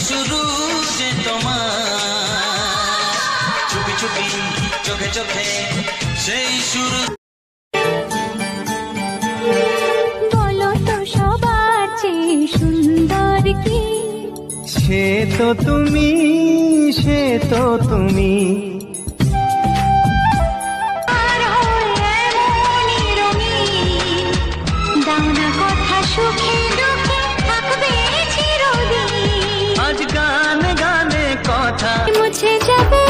শুরু যে তোমার, চুপি চুপি চোখে চোখে সেই শুরু। বলো তো সবার চেয়ে সুন্দর কি? সে তো তুমি, সে তো তুমি। দাও না কথা সুখে দুঃখে থাকবে চিরদিন। আজ গানে গানে কথা মুছে যাবে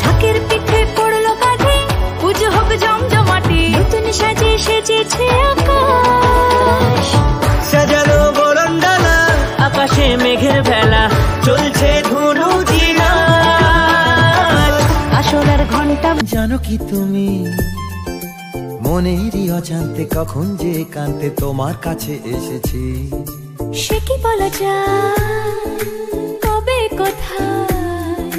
ঢাকের পিঠে পড়লো কাঁধে, পুজো হোক জমজমাটে, নতুন সাজে সেজেছে আকাশ। সাজানো বরণডালা, আকাশে মেঘের ভেলা, চলছে ধুনু দিনা। আসরের ঘন্টা জানো কি তুমি, মনেরই অজান্তে কখন যে কান্তে তোমার কাছে এসেছি। সে কি বলা যায়, কবে কোথায়,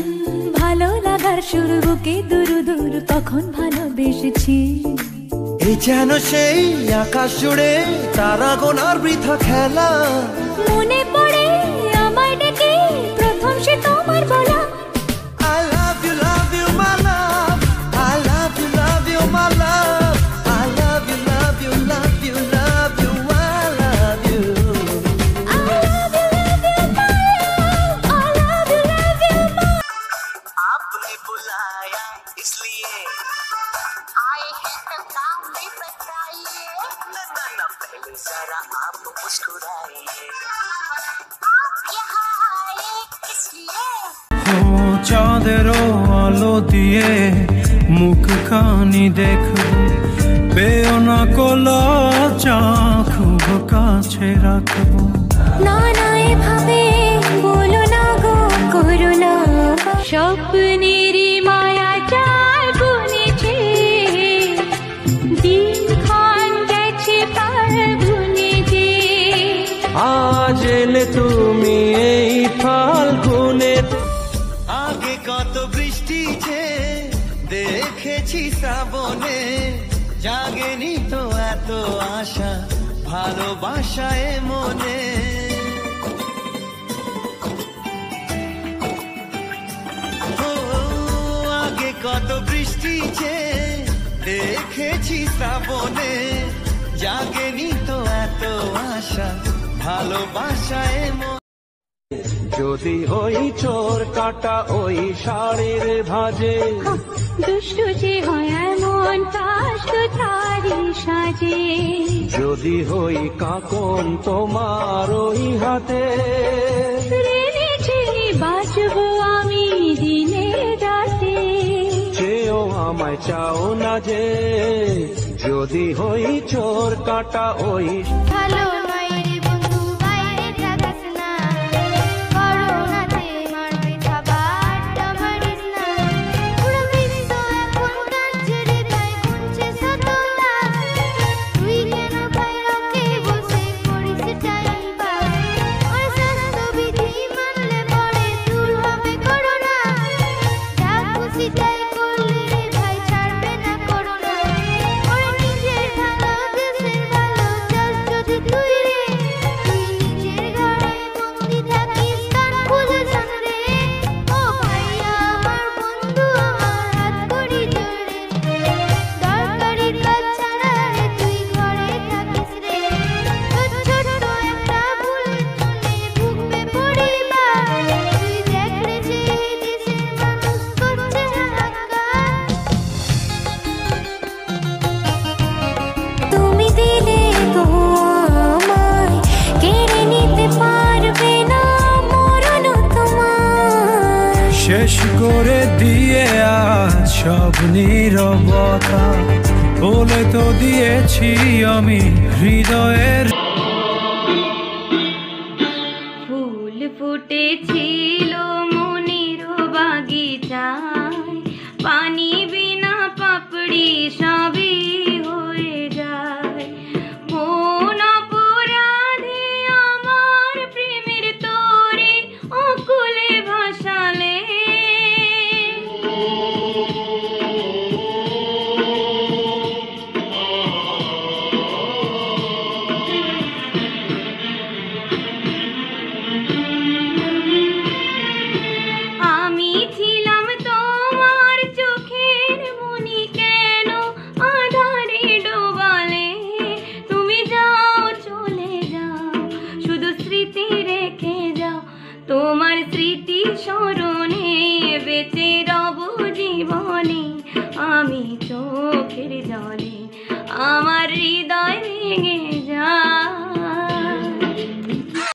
ভালো লাগার শুরু বুকে দূর দূর কখন ভালোবেসেছি। এই যেন সেই আকাশ জুড়ে তারা গোনার বৃথা খেলা। মনে পড়ে আমায় ডেকে প্রথম সে তোমার বলা। I love you, my love. I love you, my love. I love you, love you, love you, love you. I love you. I love you, my love. I love you, my आपने बुलाया इसलिए आए हैं तो काम भी बताइए। ना पहले जरा आप मुस्कुराइए। आप यहाँ आए इसलिए ও চাঁদেরও আলো দিয়ে মুখ খানি দেখব, পেও না কোলা চাখব কাছে রাখবো। না না এভাবে বলো না গো, করো না। স্বপ্নেরই মায়া চার বুনেছে, দিনক্ষণ গেছে পার বুনেছে। আজ এলে তুমি এই ফাল্গুনে। আগে কত বৃষ্টি যে দেখেছি শ্রাবণে, জাগেনি তো এত আশা ভালোবাসায় মনে। ও আগে কত বৃষ্টি যে দেখেছি শ্রাবণে, জাগেনি তো এত আশা ভালোবাসায় মনে। যদি ওই চোর কাটা ওই শাড়ির ভাজে, দুষ্টু যে হয় এমন তাস তো তারি সাজে। যদি হই কাকন তোমার ওই হাতে, রেনে ছেড়ে বাঁচবো আমি দিনে রাতে। চেয়েও আমায় চাও না যে, যদি হই চোর কাটা ওই। ভালো নয় রে বন্ধু বাইরে থাকিস না, করোনাতে মারবে খাবার মারিস না। পুরো বিশ্ব এখন কাঁদছে রে, তাই গুনছে শত লাখ। তুই কেন বাইরে বসে করিস টাইম পাস? ওই স্বাস্থ্যবিধি মানলে পরে দূর হবে করোনা। যা খুশি তাই করলি রে ভাই, ছাড়বে না করোনা। ওর নিজের ভালো দেশের ভালো চাস যদি তুই রে, তুই নিজের ঘরে বন্দি থাকিস কার বুঝেছ রে। ও ভাইয়া আমার বন্ধু আমার হাত করি জোরে, দরকারি কাজ ছাড়া রে তুই ঘরে থাকিস রে। তোর ছোট্ট একটা ভুলের জন্যে ভুগবে পরিবার, তুই দেখ রে যে এই দেশের মানুষ করছে হাহাকার। তুমি দিলে গো আমায়, কেড়ে নিতে পারবে না মরণ তোমার। শেষ করে দিয়ে আজ সব নীরবতা, বলে তো দিয়েছি আমি হৃদয়ের। ফুল ফুটেছিল মনের বাগিচায়, পানি বিনা পাপড়ি সবই হয়ে যায়। মন অপরাধে আমার প্রেমের তোরে অকুলে ভাসালে। আমি চোখের জলে আমার হৃদয়